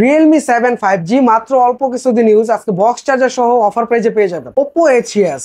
Realme 7 5G মাত্র অল্প কিছুদিন ইউজ, আজকে বক্স চার্জার সহ অফার প্রাইজে পেয়ে যাবেন। Oppo A3s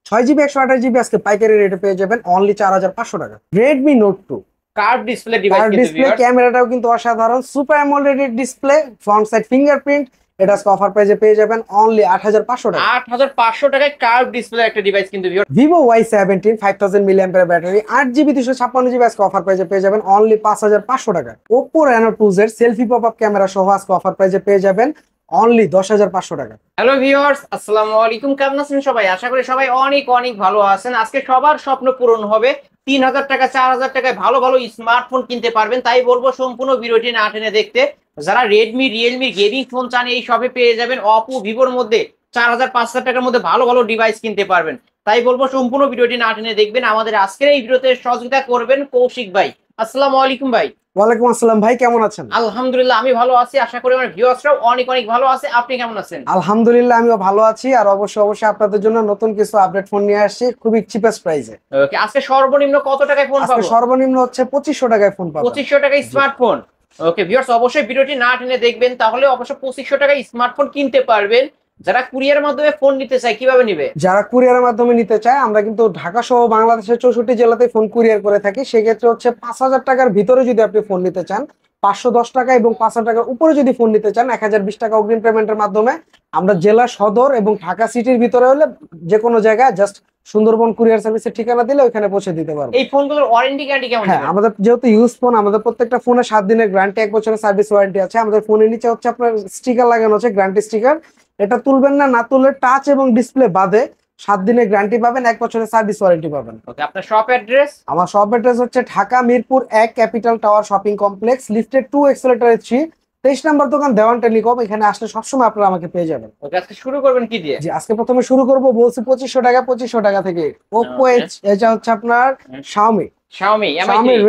6GB 128GB আজকে পাইকারি রেটে পেয়ে যাবেন অনলি 4500 টাকা। Redmi Note 2 curve display device কিন্তু ডিসপ্লে ভিউয়ার্স। ক্যামেরাটাও কিন্তু অসাধারণ, super AMOLED display, front side fingerprint. এটা আজকে অফার প্রাইজে পেয়ে যাবেন অনলি 8500 টাকা। 8500 টাকায় কার্ভ ডিসপ্লে একটা ডিভাইস কিন্তু viewers. Vivo Y17 5000 mAh battery, 8GB 256GB আজকে অফার প্রাইজে পেয়ে যাবেন অনলি 5500 টাকা। Oppo Reno 2Z selfie popup camera সহ আজকে অফার প্রাইজে পেয়ে যাবেন অনলি 10500 টাকা। হ্যালো ভিউয়ার্স, আসসালামু আলাইকুম। কেমন আছেন সবাই? আশা করি সবাই অনেক অনেক ভালো আছেন। আজকে সবার স্বপ্ন পূরণ হবে, 3000 টাকা 4000 টাকায় ভালো ভালো স্মার্টফোন কিনতে পারবেন। তাই বলবো সম্পূর্ণ ভিডিওটি না টেনে দেখতে। যারা রেডমি রিয়েলমি গেমিং ফোন চান এই শপে পেয়ে যাবেন। অপো ভিভোর মধ্যে 4000 5000 টাকার মধ্যে ভালো ভালো ডিভাইস কিনতে পারবেন। তাই বলবো সম্পূর্ণ ভিডিওটি না টেনে দেখবেন। আমাদের আজকের এই ভিডিওতে সহযোগিতা করবেন কৌশিক ভাই। আসসালামু আলাইকুম ভাই। ওয়ালাইকুম আসসালাম ভাই, কেমন আছেন? আলহামদুলিল্লাহ আমি ভালো আছি, আশা করি আমার ভিউয়ার্সরাও অনেক অনেক ভালো আছে। আপনি কেমন আছেন? আলহামদুলিল্লাহ আমিও ভালো আছি, আর অবশ্যই আপনাদের জন্য নতুন কিছু আপডেট ফোন নিয়ে আসছি খুবই চিপেস্ট প্রাইসে। ওকে, আজকে সর্বনিম্ন কত টাকায় ফোন আজকে পাবো? সর্বনিম্ন হচ্ছে 2500 টাকায় ফোন পাবেন। 2500 টাকায় স্মার্টফোন। ওকে ভিউয়ার্স, অবশ্যই ভিডিওটি না টেনে দেখবেন, তাহলে অবশ্যই 2500 টাকায় স্মার্টফোন কিনতে পারবেন। যারা কুরিয়ারের মাধ্যমে ফোন নিতে চায় কিভাবে নিবে? যারা কুরিয়ারের মাধ্যমে নিতে চায়, আমরা কিন্তু ঢাকা সহ বাংলাদেশের 64 জেলাতে ফোন কুরিয়ার করে থাকি। সেক্ষেত্রে হচ্ছে 5000 টাকার ভিতরে যদি আপনি ফোন নিতে চান 510 টাকা, এবং 5000 টাকার উপরে যদি ফোন নিতে চান 1020 টাকা অগ্রিম পেমেন্টের মাধ্যমে আমরা জেলা সদর এবং ঢাকা সিটির ভিতরে হলে যে কোনো জায়গায় জাস্ট সুন্দরবন কুরিয়ার সার্ভিসের ঠিকানা দিলে ওইখানে পৌঁছে দিতে পারবো। এই ফোনগুলোর ওয়ারেন্টি গ্যারান্টি কেমন? হ্যাঁ, আমাদের যেহেতু ইউজ ফোন, আমাদের প্রত্যেকটা ফোনে 7 দিনের গ্যারান্টি, 1 বছরের সার্ভিস ওয়ারেন্টি আছে। আমাদের ফোনের নিচে হচ্ছে আপনার স্টিকার লাগানো আছে, গ্যারান্টি স্টিকার। এটা তুলবেন না, না তুললে টাচ এবং ডিসপ্লে বাদে 7 দিনের গ্যারান্টি পাবেন, 1 বছরের সার্ভিস ওয়ারেন্টি পাবেন। ওকে, আপনার শপ অ্যাড্রেস? আমার শপ অ্যাড্রেস হচ্ছে Dhaka Mirpur 1 capital tower shopping complex, lifted 2 accelerator 3, 23 নম্বর দোকান দেওয়ান টেলিকম। এখানে আসলে সবসময় আপনারা আমাকে পেয়ে যাবেন। ওকে, আজকে শুরু করবেন কি দিয়ে? জি, আজকে প্রথমে শুরু করব বলছি 2500 টাকা থেকে। Oppo এটা হচ্ছে আপনার Xiaomi Xiaomi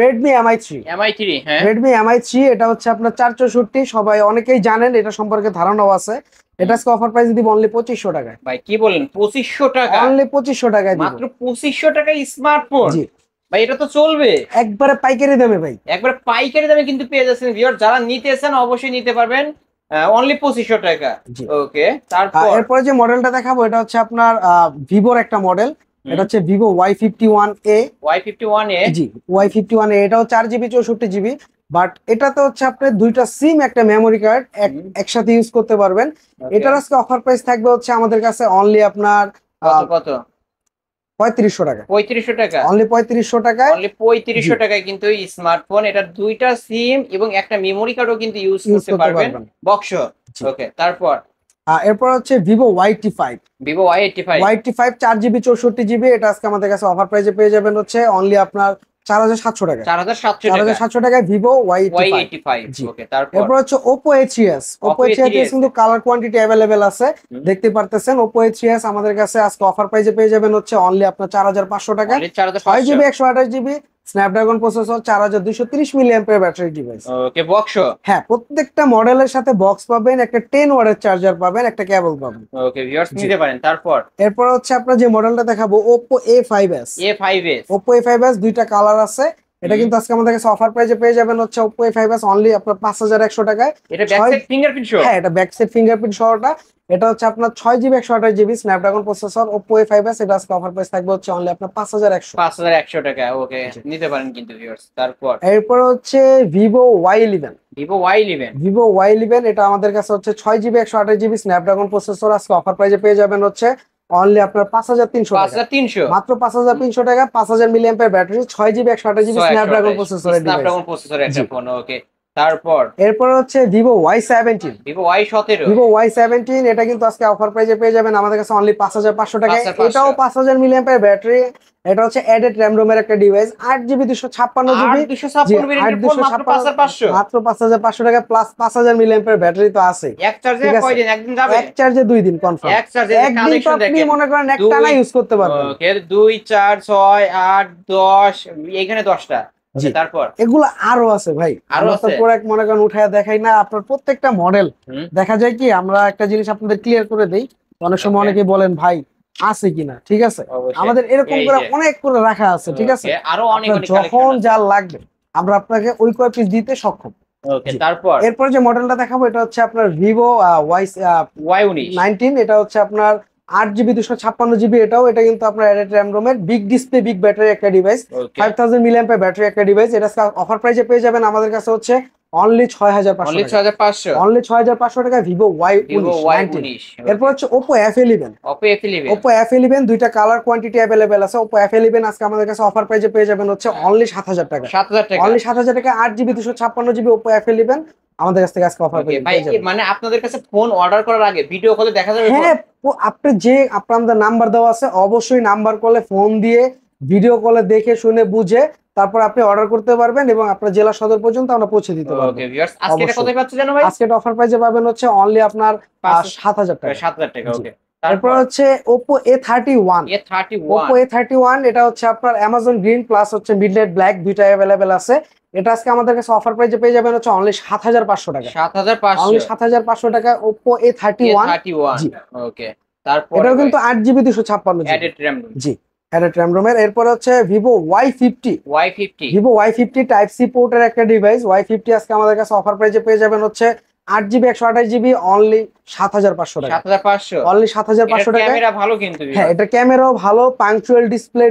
Redmi Mi3 Mi3। হ্যাঁ, Redmi Mi3 এটা হচ্ছে আপনার 464, সবাই অনেকেই জানেন, এটা সম্পর্কে ধারণাও আছে। এটা আজকে অফার প্রাইস দিব অনলি 2500 টাকায়। ভাই কি বলেন, 2500 টাকা? অনলি 2500 টাকায় দিব। মাত্র 2500 টাকায় স্মার্টফোন? জি, ভাই এটা তো চলবে। একবারে পাইকারি দামে ভাই। একবার পাইকারি দামে কিন্তু পেয়ে যাচ্ছেন ভিউয়ার। যারা নিতে চান অবশ্যই নিতে পারবেন অনলি 2500 টাকা। জি। ওকে, তারপর এরপরে যে মডেলটা দেখাবো এটা হচ্ছে আপনার ভিভোর একটা মডেল। এটা হচ্ছে ভিভো Y51A। Y51A। জি, Y51A এটাও 4GB 64GB, বাট এটাতে হচ্ছে আপনি দুইটা সিম একটা মেমোরি কার্ড একসাথে ইউজ করতে পারবেন। এটার আজকে অফার প্রাইস থাকবে হচ্ছে আমাদের কাছে অনলি আপনার কত? 3500 টাকা। 3500 টাকা? অনলি 3500 টাকায়। অনলি 3500 টাকায় কিন্তু এই স্মার্টফোন, এটা দুইটা সিম এবং একটা মেমোরি কার্ডও কিন্তু ইউজ করতে পারবেন বক্স। ওকে, তারপর এরপর হচ্ছে Vivo Y85। Vivo Y85। Y85 4GB 64GB, এটা আজকে আমাদের কাছে অফার প্রাইসে পেয়ে যাবেন হচ্ছে অনলি আপনার 4700 টাকা। 4700 টাকায় ভিভো Y85। ওকে, তারপর এরপর হচ্ছে Oppo A3s। Oppo A3s কিন্তু কালার কোয়ান্টিটি अवेलेबल আছে, দেখতে পারতেছেন। Oppo A3s আমাদের কাছে আজকে অফার প্রাইসে পেয়ে যাবেন হচ্ছে অনলি আপনার 4500 টাকা। 6GB 128GB Snapdragon processor, 4230 mAh battery device. Okay, box? হ্যাঁ, প্রত্যেকটা মডেলের সাথে বক্স পাবেন, একটা 10 ওয়াটের চার্জার পাবেন, একটা কেবল পাবেন। ওকে ভিউয়ার্স, নিতে পারেন। তারপর এরপর হচ্ছে আপনার যে মডেলটা দেখাবো Oppo A5s। Oppo A5s দুইটা কালার আছে। এটা কিন্তু আজকে আমাদের কাছে অফার প্রাইসে পেয়ে যাবেন হচ্ছে Oppo A5s অনলি আপনার 5100 টাকায়। এটা ব্যাক সাইড ফিঙ্গারপ্রিন্ট সহ? হ্যাঁ, এটা ব্যাক সাইড ফিঙ্গারপ্রিন্ট সহটা। এটা হচ্ছে আপনার 6GB 128GB Snapdragon processor Oppo A5s। এটা আজকে অফার প্রাইস থাকবে হচ্ছে অনলি আপনার 5100 টাকা। ওকে, নিতে পারেন কিন্তু ভিউয়ার্স। তারপর এরপর হচ্ছে Vivo Y11। Vivo Y11 এটা আমাদের কাছে হচ্ছে 6GB 128GB স্ন্যাপড্রাগন প্রসেসর। আজকে অফার প্রাইসে পেয়ে যাবেন হচ্ছে অনলি আপনার 5300 টাকা। মাত্র 5300 টাকা, 5000 mAh battery, 6GB 128GB Snapdragon প্রসেসরের একটা ফোন। ওকে, তারপর এরপর হচ্ছে Vivo Y17। Vivo Y17 এটা কিন্তু আজকে অফার প্রাইসে পেয়ে যাবেন আমাদের কাছে অনলি 5500 টাকা। এটাও 5000 mAh ব্যাটারি। এটা হচ্ছে এডেড র্যাম রোমের একটা ডিভাইস, 8GB 256GB মাত্র 5500 টাকা, প্লাস 5000 mAh ব্যাটারি তো আছে। এক চার্জে কয়দিন? একদিন যাবে? এক চার্জে 2 দিন কনফার্ম। এক চার্জে একদিন তো আপনি মনে করেন একটানা ইউজ করতে পারবেন। ওকে, 2 4 6 8 10, এখানে 10টা। তারপর এগুলো আরো আছে ভাই, আরো আছে। প্রোডাক্ট মনে করেন উঠায় দেখাই না আপনার প্রত্যেকটা মডেল। দেখা যায় কি আমরা একটা জিনিস আপনাদের ক্লিয়ার করে দেই, অনেক সময় অনেকে বলেন ভাই আছে কিনা। ঠিক আছে, আমাদের এরকম করে অনেক করে রাখা আছে। ঠিক আছে, আরো অনেক যখন যা লাগবে আমরা আপনাকে ওই কয় পিস দিতে সক্ষম। ওকে, জি। তারপর এরপর যে মডেলটা দেখাবো এটা হচ্ছে আপনার ভিভো ওয়াই Y19। 19। এটা হচ্ছে আপনার 8 জিবি 256 জিবি। এটা কিন্তু আপনার অ্যাডেড র্যাম রোমের বিগ ডিসপ্লে বিগ ব্যাটারি একটা ডিভাইস, ওকে, 5000 mAh ব্যাটারি একটা ডিভাইস। এটা অফার প্রাইসে পেয়ে যাবেন আমাদের কাছে হচ্ছে অনলি 6500 অনলি টাকা। 6500। অনলি 6500 টাকা ভিভো ওয়াই ভিভো 19। Y19। এরপর হচ্ছে Oppo F11। Oppo F11। Oppo F11 দুইটা কালার কোয়ান্টিটি অ্যাভেলেবেল আছে। ওপো F11 আজকে আমাদের কাছে অফার প্রাইসে পেয়ে যাবেন হচ্ছে অনলি 7000 টাকা। 7000 টাকা। অনলি 7000 টাকা 8 জিবি 256 জিবি ওপো F11 আমাদের কাছ থেকে আজকে অফার ওকে ভাই, পেয়ে যাবেন। মানে আপনাদের কাছে ফোন অর্ডার করার আগে ভিডিও কলে দেখা যাবে ফোন? হ্যাঁ, আপনি যে আপনাদের নাম্বার দেওয়া আছে অবশ্যই নাম্বার কলে ফোন দিয়ে ভিডিও কলে দেখে শুনে বুঝে তারপর আপনি অর্ডার করতে পারবেন এবং আপনার জেলা সদর পর্যন্ত আমরা পৌঁছে দিতে পারবো। ওকে ভিউয়ার্স, আজকে এটা অবশ্যই। কোথায় পাচ্ছেন জানো ভাই? আজকে এটা অফার প্রাইসে পাবেন হচ্ছে অনলি আপনার 7000 টাকা। 7000 টাকা। জি। ওকে, এরপর তারপর হচ্ছে Oppo A31। A31। Oppo A31 এটা হচ্ছে আপনার অ্যামাজন গ্রিন প্লাস হচ্ছে মিডনাইট ব্ল্যাক দুইটা অ্যাভেলেবেল আছে। এটা আজকে আমাদের কাছে অফার প্রাইসে পেয়ে যাবেন হচ্ছে অনলি 7500 টাকা। 7500। অনলি 7500 টাকা ওপো A31। A31। জি। ওকে, তারপর এটাও কিন্তু 8 জিবি 256 জিবি। Added RAM. জি, অ্যাডেড র্যাম রোমের। এরপর হচ্ছে Vivo Y50। Y50। Vivo Y50 type C পোর্টের একটা ডিভাইস। Y50 আজকে আমাদের কাছে অফার প্রাইসে পেয়ে যাবেন হচ্ছে 8 জিবি 128 জিবি অনলি 7500 টাকা। 7500। অনলি 7500 টাকা। ক্যামেরা ভালো কিন্তু হ্যাঁ, এটা ক্যামেরাও ভালো, পাংচুয়াল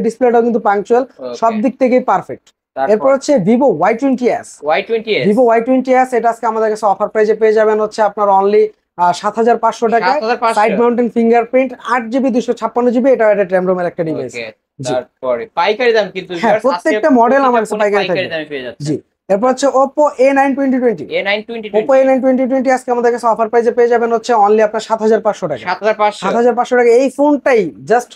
ডিসপ্লেটাও কিন্তু পাংচুয়াল, সব দিক থেকেই পারফেক্ট। এরপর হচ্ছে Vivo Y20s। Y20s। Vivo Y20s এটা আজকে আমাদের কাছে অফার প্রাইসে পেয়ে যাবেন হচ্ছে আপনার অনলি 7500 টাকা। 7500। Side mountain fingerprint 8 GB 256 GB. এটা একটা র্যাম রোমের একটা ডিভাইস। ওকে, তারপরে পাইকারি দাম কিন্তু হ্যাঁ, viewers, প্রত্যেকটা আজকে মডেল আমার প্রতিটা কাছে ফোনে পাইকারি থাকবে। দামে পেয়ে যাচ্ছে। জি। এরপর হচ্ছে Oppo A9 2020। A9 2020। Oppo A9 2020 আজকে আমাদের কাছে অফার প্রাইসে পেয়ে যাবেন হচ্ছে অনলি আপনার 7500 টাকা। 7500। 7500 টাকা। এই ফোনটাই জাস্ট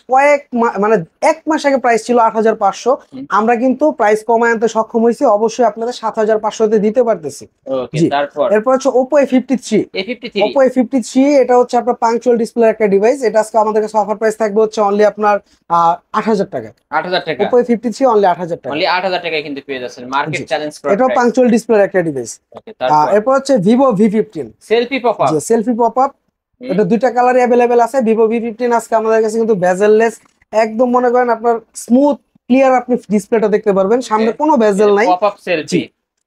মানে এক মাস আগে প্রাইস ছিল 8500। আমরা কিন্তু প্রাইস কমায় আনতে সক্ষম হয়েছি, অবশ্যই আপনাদের 7500 তে দিতে পারতেছি। ওকে, জি। তারপর এরপর হচ্ছে Oppo A53। A53। Oppo A53 এটা হচ্ছে আপনার পাংচুয়াল ডিসপ্লে একটা ডিভাইস। এটা আজকে আমাদের কাছে অফার প্রাইস থাকবে হচ্ছে অনলি আপনার 8000 টাকা। 8000 টাকা। Oppo A53 অনলি 8000 টাকা। অনলি 8000 টাকায় কিন্তু পেয়ে যাচ্ছেন মার্কেট জি। চ্যালেঞ্জ এটাও পাংচুয়াল ডিসপ্লে একটা ডিভাইস। ওকে, তারপর এরপর হচ্ছে ভিভো V15। Selfie popup. যে সেলফি পপআপ, এটা দুইটা কালারই অ্যাভেলেবেল আছে। ভিভো V15 আজকে আমাদের কাছে কিন্তু বেজেললেস, একদম মনে করেন আপনার স্মুথ ক্লিয়ার আপনি ডিসপ্লেটা দেখতে পারবেন, সামনে কোনো বেজেল নাই। Popup selfie. জি।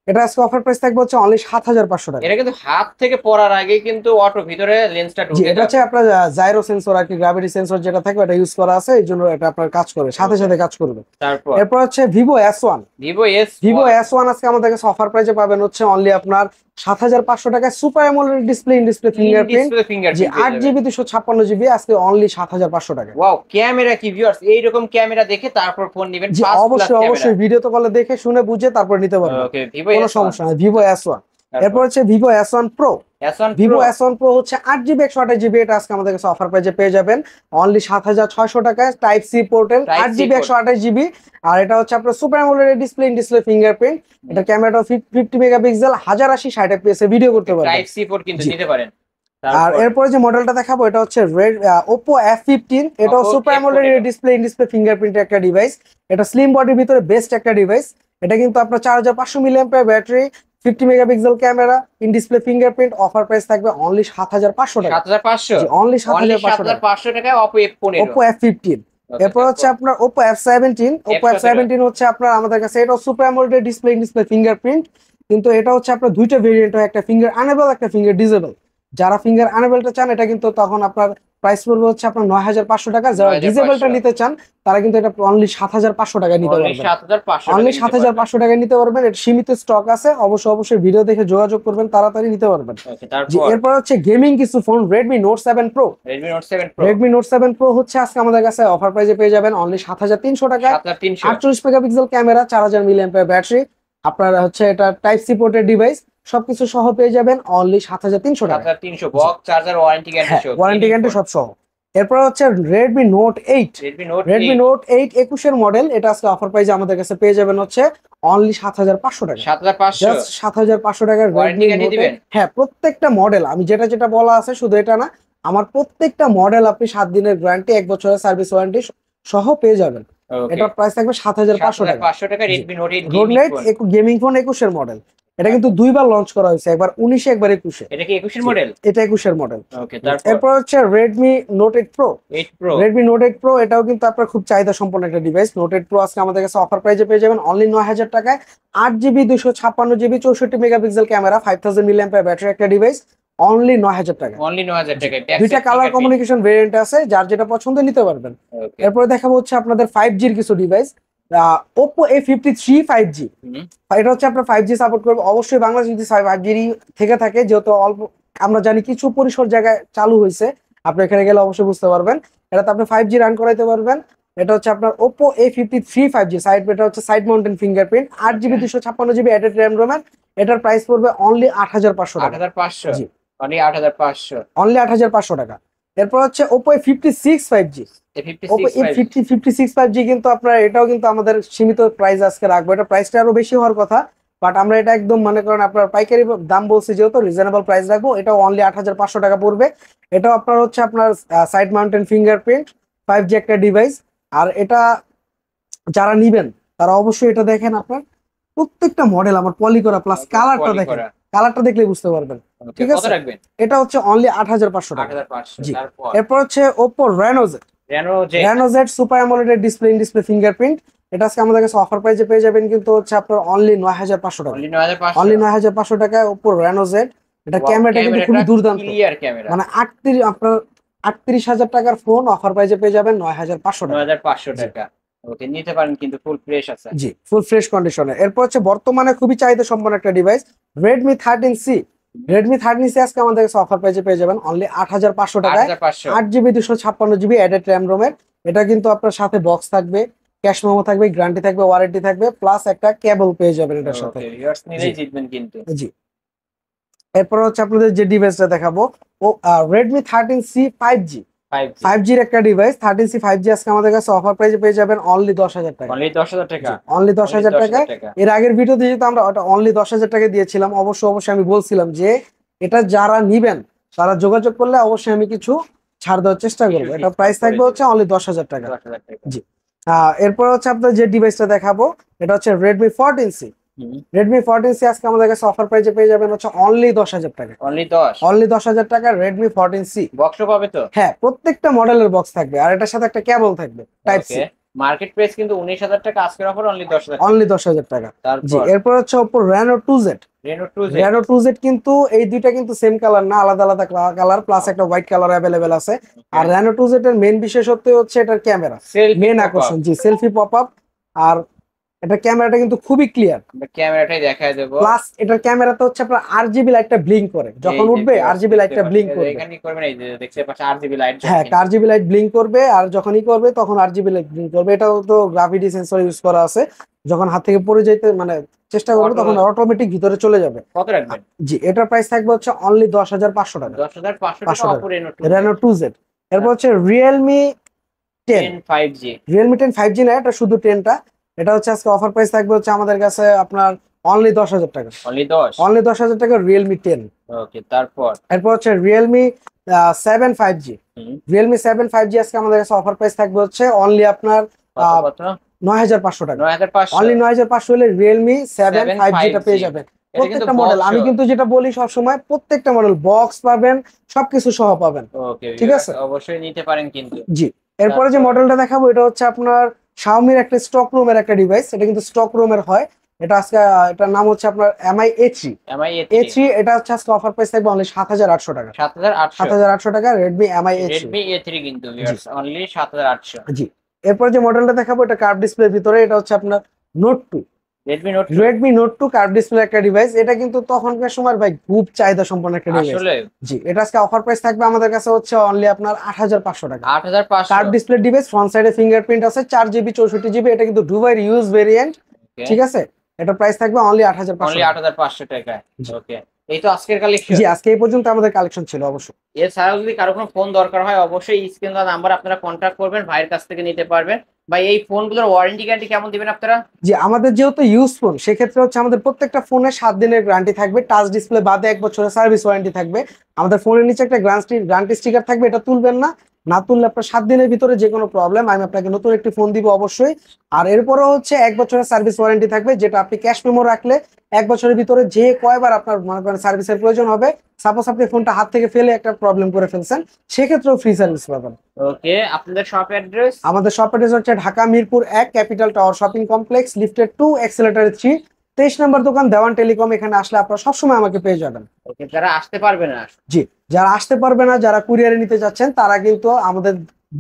এটা আজকে অফার প্রাইস থাকবে হচ্ছে অনলি 7500 টাকা। এটা কিন্তু হাত থেকে পড়ার আগে কিন্তু অটো ভিতরে লেন্সটা জি, ঢুকে এটা হচ্ছে আপনার জাইরো সেন্সর আর কি, গ্র্যাভিটি সেন্সর যেটা থাকবে এটা ইউজ করা আছে, এই জন্য এটা আপনার কাজ করবে, সাথে সাথে কাজ করবে। তারপর এরপর হচ্ছে Vivo S1। Vivo S Vivo S1 আজকে আমাদের কাছে অফার প্রাইসে পাবেন হচ্ছে অনলি আপনার 7500 টাকায় super AMOLED display in display fingerprint. G, fingerprint 8 GB 256 GB আজকে অনলি 7500 টাকা। ওয়াও, ক্যামেরা কি ভিউয়ার্স, এইরকম ক্যামেরা দেখে তারপর ফোন নেবেন। জি, অবশ্যই ভিডিও তো কলে দেখে শুনে বুঝে তারপর নিতে পারবেন, ওকে, ভিভো কোনো সমস্যা নাই। Vivo S1। এরপর হচ্ছে Vivo S1 Pro। S1 Vivo S1 Pro হচ্ছে 8 জিবি 128 জিবি। এটা আজকে আমাদের কাছে অফার প্রাইসে পেয়ে যাবেন অনলি 7600 টাকায়। Type C portal, Type C 8 GB 128 GB. আর এটা হচ্ছে আপনার super AMOLED display in display fingerprint. এটা ক্যামেরাটা 50 মেগাপিক্সেল, 1080 60 fps এ ভিডিও করতে পারবেন। টাইপ সি পোর্ট কিন্তু জি। নিতে পারেন। আর তারপর এরপরে যে মডেলটা দেখাবো এটা হচ্ছে Oppo F15। এটাও Oppo super AMOLED F15 display in display ফিঙ্গারপ্রিন্টের একটা ডিভাইস। এটা স্লিম বডির ভিতরে বেস্ট একটা ডিভাইস। এটা কিন্তু আপনার 4500 mAh battery, 50 megapixel camera, in display fingerprint. Offer price থাকবে অনলি 7500 টাকা। 7500। জি, অনলি 7500 টাকা। 7500 টাকায় Oppo F15। Oppo F15। এরপর হচ্ছে আপনার Oppo F17। Oppo F17 হচ্ছে আপনার আমাদের কাছে এটাও super AMOLED display in display fingerprint, কিন্তু এটা হচ্ছে আপনার দুইটা ভেরিয়েন্ট হয়, একটা ফিঙ্গার আনেবল একটা ফিঙ্গার ডিসেবল। যারা ফিঙ্গার আনেবলটা চান এটা কিন্তু তখন আপনার প্রাইস পড়বে হচ্ছে আপনার 9500 টাকা। যারা 9500 ডিসেবলটা নিতে চান তারা কিন্তু এটা অনলি 7500 টাকায় নিতে অনলি পারবেন। 7500। অনলি 7500 টাকায় নিতে পারবেন। এটা সীমিত স্টক আছে, অবশ্যই ভিডিও দেখে যোগাযোগ করবেন, তাড়াতাড়ি নিতে পারবেন। ওকে, জি। তারপর এরপর হচ্ছে গেমিং কিছু phone, Redmi Note 7 Pro। Redmi Note 7 Pro। Redmi Note 7 Pro হচ্ছে আজকে আমাদের কাছে অফার প্রাইসে পেয়ে যাবেন অনলি 7300 টাকায়। 7300। 48 মেগাপিক্সেল ক্যামেরা, 4000 mAh ব্যাটারি। আপনার হচ্ছে এটা টাইপ সি পোর্টের ডিভাইস, সবকিছু সহ পেয়ে যাবেন অনলি 7300 টাকা। 7300 বক্স চার্জার, ওয়ারেন্টি গ্যারান্টি সহ। ওয়ারেন্টি গ্যারান্টি সব সহ। এরপর হচ্ছে Redmi Note 8। Redmi Note Redmi 8। Note 8 21 এর মডেল। এটা আজকে অফার প্রাইসে আমাদের কাছে পেয়ে যাবেন হচ্ছে অনলি 7500 টাকা। 7500। জাস্ট 7500 টাকার Warranty Redmi guarantee Note দিবেন? 8। হ্যাঁ, প্রত্যেকটা মডেল আমি যেটা বলা আছে শুধু এটা না, আমার প্রত্যেকটা মডেল আপনি 7 দিনের গ্যারান্টি, 1 বছরের সার্ভিস ওয়ারেন্টি সহ পেয়ে যাবেন। ওকে, এটার প্রাইস থাকবে 7500 টাকা। 7500 টাকা Redmi Note 8 road gaming light phone। Gaming phone 21 এর মডেল। এটা কিন্তু দুইবার লঞ্চ করা হয়েছে, একবার 19 একবার 21-এ। এটা কি 21 এর মডেল? এটা 21-এর মডেল। ওকে, তারপর এরপর হচ্ছে Redmi Note 8 Pro। 8 Pro। Redmi Note 8 Pro এটাও কিন্তু আপনার খুব চাহিদা সম্পন্ন একটা ডিভাইস। Note 8 Pro আজকে আমাদের কাছে অফার প্রাইসে পেয়ে যাবেন অনলি 9000 টাকায়। 8GB 256GB 64 megapixel camera, 5000 mAh battery একটা ডিভাইস, অনলি 9000 টাকা। অনলি 9000 টাকায় দুইটা কালার কমিউনিকেশন ভেরিয়েন্ট আছে, যার যেটা পছন্দ নিতে পারবেন। ওকে। এরপরে দেখাবো হচ্ছে আপনাদের 5G এর কিছু ডিভাইস। Oppo A53 5G, এটা হচ্ছে আপনার 5G সাপোর্ট করবে। অবশ্যই বাংলাদেশে যদি 5G থেকে থাকে, যেহেতু অল্প আমরা জানি কিছু পরিসর জায়গায় চালু হয়েছে, আপনি এখানে গেলে অবশ্যই বুঝতে পারবেন। এটাতে আপনি 5G রান করাইতে পারবেন। এটা হচ্ছে আপনার Oppo A53 5G সাইড, এটা হচ্ছে side mountain fingerprint, 8GB 256GB added RAM রোমের। এটার প্রাইস পড়বে অনলি 8500 টাকা। 8500? জি, অনলি 8500। অনলি 8500 টাকা। এরপর হচ্ছে Oppo A56 5G। Oppo A56 5G কিন্তু আপনার এটাও কিন্তু আমাদের সীমিত প্রাইস আজকে রাখবো। এটা প্রাইসটা আরো বেশি হওয়ার কথা, বাট আমরা এটা একদম মনে করেন আপনার পাইকারি দাম বলছি, যেহেতু রিজনেবল প্রাইস রাখবো। এটাও অনলি 8500 টাকা পড়বে। এটাও আপনার হচ্ছে আপনার সাইড মাউন্টেন ফিঙ্গারপ্রিন্ট 5G একটা ডিভাইস। আর এটা যারা নিবেন তারা অবশ্যই এটা দেখেন, আপনার প্রত্যেকটা মডেল আমার পলি করা, প্লাস কালারটা দেখেন, কালারটা দেখলে বুঝতে পারবেন। ঠিক কত আছে, রাখবেন? এটা হচ্ছে অনলি 8500 টাকা। 8500। জি। তারপর এরপর হচ্ছে Oppo Reno Z। Reno Z super AMOLED display fingerprint. এটা আজকে আমাদের কাছে অফার প্রাইসে পেয়ে যাবেন, কিন্তু হচ্ছে আপনার অনলি 9500 টাকা। অনলি 9500। অনলি 9500 টাকায় Oppo Reno Z। এটা ক্যামেরাটা কিন্তু খুবই দুর্দান্ত, ক্লিয়ার ক্যামেরা। মানে 38,000 টাকার ফোন অফার প্রাইসে পেয়ে যাবেন 9500 টাকা। 9500 টাকা। ওকে, নিতে পারেন, কিন্তু ফুল ফ্রেশ আছে। জি, ফুল ফ্রেশ কন্ডিশনে। এরপর হচ্ছে বর্তমানে খুবই চাহিদা সম্পন্ন একটা device Redmi 13C। Redmi 13C আজকে আমাদের কাছে অফার প্রাইসে পেয়ে যাবেন অনলি 8500 টাকায়। 8GB 256GB অ্যাডেড র্যাম রোমের। এটা কিন্তু আপনার সাথে বক্স থাকবে, ক্যাশ মেমো থাকবে, গ্যারান্টি থাকবে, ওয়ারেন্টি থাকবে, প্লাস একটা কেবল পেয়ে যাবেন এটার সাথে। ওকে, ভিউয়ার্স নিলেই জিতবেন কিন্তু। জি। এরপর হচ্ছে আপনাদের যে ডিভাইসটা দেখাবো, ও Redmi 13C 5G। 5G এর একটা ডিভাইস 13C 5G আজকে আমাদের কাছে অফার প্রাইসে পেয়ে যাবেন অনলি 10000 টাকা। অনলি 10000 টাকা। অনলি 10000 টাকা। এর আগের ভিডিওতে যেহেতু আমরা ওটা অনলি 10000 টাকা দিয়েছিলাম, অবশ্যই আমি বলছিলাম যে এটা যারা নিবেন তারা যোগাযোগ করলে অবশ্যই আমি কিছু ছাড় দেওয়ার চেষ্টা করবো। এটা প্রাইস থাকবে হচ্ছে অনলি 10000 টাকা। জি। এরপর হচ্ছে আপনার যে ডিভাইসটা দেখাবো, এটা হচ্ছে Redmi 14C। Redmi 14C আজকে আমাদের কাছে অফার প্রাইসে পেয়ে যাবেন হচ্ছে অনলি 10000 টাকা। অনলি 10000 টাকা Redmi 14C। বক্স পাবে তো? হ্যাঁ, প্রত্যেকটা মডেলের বক্স থাকবে, আর এটার সাথে একটা কেবল থাকবে টাইপ সি। মার্কেট প্রাইস কিন্তু 19000 টাকা, আজকের অফার অনলি 10000। অনলি 10000 টাকা। জি। এরপর হচ্ছে Oppo Reno 2Z। Reno 2Z কিন্তু এই দুইটা কিন্তু সেম কালার না, আলাদা আলাদা কালার, প্লাস একটা হোয়াইট কালার অ্যাভেলেবেল আছে। আর Reno 2Z এর মেইন বিশেষত্ব হচ্ছে এটার ক্যামেরা, মেইন আকর্ষণ। জি, সেলফি পপ আপ। আর এটা ক্যামেরাটা কিন্তু খুবই ক্লিয়ার, ক্যামেরাটাই দেখায় দেব। প্লাস এটার ক্যামেরাতে হচ্ছে আপনার RGB লাইটটা ব্লিঙ্ক করে, যখন উঠবে RGB লাইটটা ব্লিঙ্ক করবে। এখানে করবেন, এই যে দেখতে পাচ্ছেন RGB লাইট। হ্যাঁ, RGB লাইট ব্লিঙ্ক করবে, আর যখনই করবে তখন RGB লাইট ব্লিঙ্ক করবে। এটাও তো গ্রাভিটি সেন্সর ইউজ করা আছে, যখন হাত থেকে পড়ে যেতে মানে চেষ্টা করবে তখন অটোমেটিক ভিতরে চলে যাবে। কত রাখবেন? জি, এটার প্রাইস থাকবে হচ্ছে অনলি 10500 টাকা। 10500 টাকা Oppo Reno 2Z। এরপর হচ্ছে Realme 10 5G। Realme 10 5G না, এটা শুধু 10টা। এটা হচ্ছে আজকে অফার প্রাইস থাকবে হচ্ছে আমাদের কাছে আপনার অনলি 10000 টাকা। অনলি 10000 টাকা Realme 10। ওকে, তারপর এরপর হচ্ছে Realme 7 5G। Realme 7 5G আজকে আমাদের কাছে অফার প্রাইস থাকবে হচ্ছে অনলি আপনার 9500 টাকা। অনলি 9500 হলে Realme 7 5G টা পেয়ে যাবেন। প্রত্যেকটা মডেল, আমি কিন্তু যেটা বলি সব সময়, প্রত্যেকটা মডেল বক্স পাবেন, সবকিছু সহ পাবেন। ওকে, ঠিক আছে, অবশ্যই নিতে পারেন কিন্তু। জি। এরপরে যে মডেলটা দেখাবো, এটা হচ্ছে আপনার Xiaomi একটা স্টক রুমের একটা ডিভাইস। এটা কিন্তু স্টক রুমের হয়। এটা আজকে এটার নাম হচ্ছে আপনার Mi A3। এটা হচ্ছে আজকে অফার প্রাইস থাকবে অনলি 7800 টাকা। 7800 টাকা Redmi Mi A3 কিন্তু ভিউয়ার্স অনলি 7800। জি। এরপর যে মডেলটা দেখাবো, এটা কার্ভ ডিসপ্লের ভিতরে। এটা হচ্ছে আপনার Note 2। Redmi Note 2 curve display একটা ডিভাইস। এটা কিন্তু তখনকার সময় ভাই খুব চাহিদা সম্পন্ন একটা ডিভাইস। জি, এটা আজকে অফার প্রাইস থাকবে আমাদের কাছে হচ্ছে অনলি আপনার 8500 টাকা। কার্ভ ডিসপ্লে ডিভাইস, ফ্রন্ট সাইডে ফিঙ্গারপ্রিন্ট আছে, 4GB 64GB। এটা কিন্তু দুবাইয়ের ইউজ ভেরিয়েন্ট। ঠিক আছে, এটা প্রাইস থাকবে অনলি 8500 টাকা। ওকে, এই তো আজকের কালেকশন। জি, আজকে এই পর্যন্ত আমাদের কালেকশন ছিল। অবশ্যই এছাড়াও যদি কারো কোনো ফোন দরকার হয়, অবশ্যই স্ক্রিন দেওয়া নাম্বার আপনারা কন্ট্যাক্ট করবেন, ভাইয়ের কাছ থেকে নিতে পারবেন। ভাই, এই ফোনগুলোর ওয়ারেন্টি গ্যারান্টি কেমন দিবেন আপনারা? জি, আমাদের যেহেতু ইউজ ফোন, সেক্ষেত্রে হচ্ছে আমাদের প্রত্যেকটা ফোনে 7 দিনের গ্যারান্টি থাকবে। টাচ ডিসপ্লে বাদে 1 বছরের সার্ভিস ওয়ারেন্টি থাকবে। আমাদের ফোনের নিচে একটা গ্যারান্টি স্টিকার থাকবে, এটা তুলবেন না। না তুললে আপনার 7 দিনের ভিতরে যে কোনো প্রবলেম আমি আপনাকে নতুন একটি ফোন দিব অবশ্যই। আর এরপরে হচ্ছে 1 বছরের সার্ভিস ওয়ারেন্টি থাকবে, যেটা আপনি ক্যাশ মেমো রাখলে 1 বছরের ভিতরে যে কয়বার আপনার মনে করেন সার্ভিসের প্রয়োজন হবে, সাপোজ আপনি ফোনটা হাত থেকে ফেলে একটা প্রবলেম করে ফেলছেন, সেক্ষেত্রেও ফ্রি সার্ভিস পাবেন। ওকে, আপনাদের শপ অ্যাড্রেস? আমাদের শপ অ্যাড্রেস হচ্ছে Dhaka Mirpur 1, capital tower shopping complex, lifted 2, accelerator 3, 23 নম্বর দোকান, দেওয়ান টেলিকম। এখানে আসলে আপনারা সবসময় আমাকে পেয়ে যাবেন। ওকে, যারা আসতে পারবে না। জি, যারা আসতে পারবে না, যারা কুরিয়ারে নিতে যাচ্ছেন, তারা কিন্তু আমাদের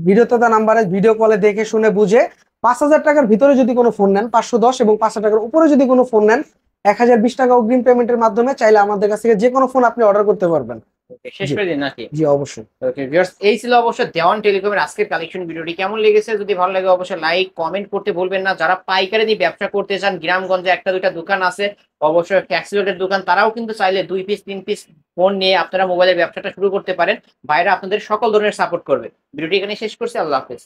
ভিডিওতে দেওয়া নাম্বারে ভিডিও কলে দেখে শুনে বুঝে 5,000 টাকার ভিতরে যদি কোনো ফোন নেন, 510 এবং 5,000 টাকার উপরে যদি কোনো ফোন নেন, 1,020 টাকা অগ্রিম পেমেন্টের মাধ্যমে চাইলে আমাদের কাছ থেকে যে কোনো ফোন আপনি অর্ডার করতে পারবেন। ওকে, শেষ জি করে দিন নাকি? জি অবশ্যই। ওকে ভিউয়ার্স, এই ছিল অবশ্য দেওয়ান টেলিকমের আজকের কালেকশন। ভিডিওটি কেমন লেগেছে যদি ভালো লাগে অবশ্যই লাইক কমেন্ট করতে ভুলবেন না। যারা পাইকারি নিয়ে ব্যবসা করতে চান, গ্রামগঞ্জে একটা দুইটা দোকান আছে, অবশ্যই ফ্যাক্সিলোটের দোকান, তারাও কিন্তু চাইলে 2 পিস 3 পিস ফোন নিয়ে আপনারা মোবাইলের ব্যবসাটা শুরু করতে পারেন। ভাইরা আপনাদের সকল ধরনের সাপোর্ট করবে। ভিডিওটি এখানে শেষ করছি, আল্লাহ হাফেজ।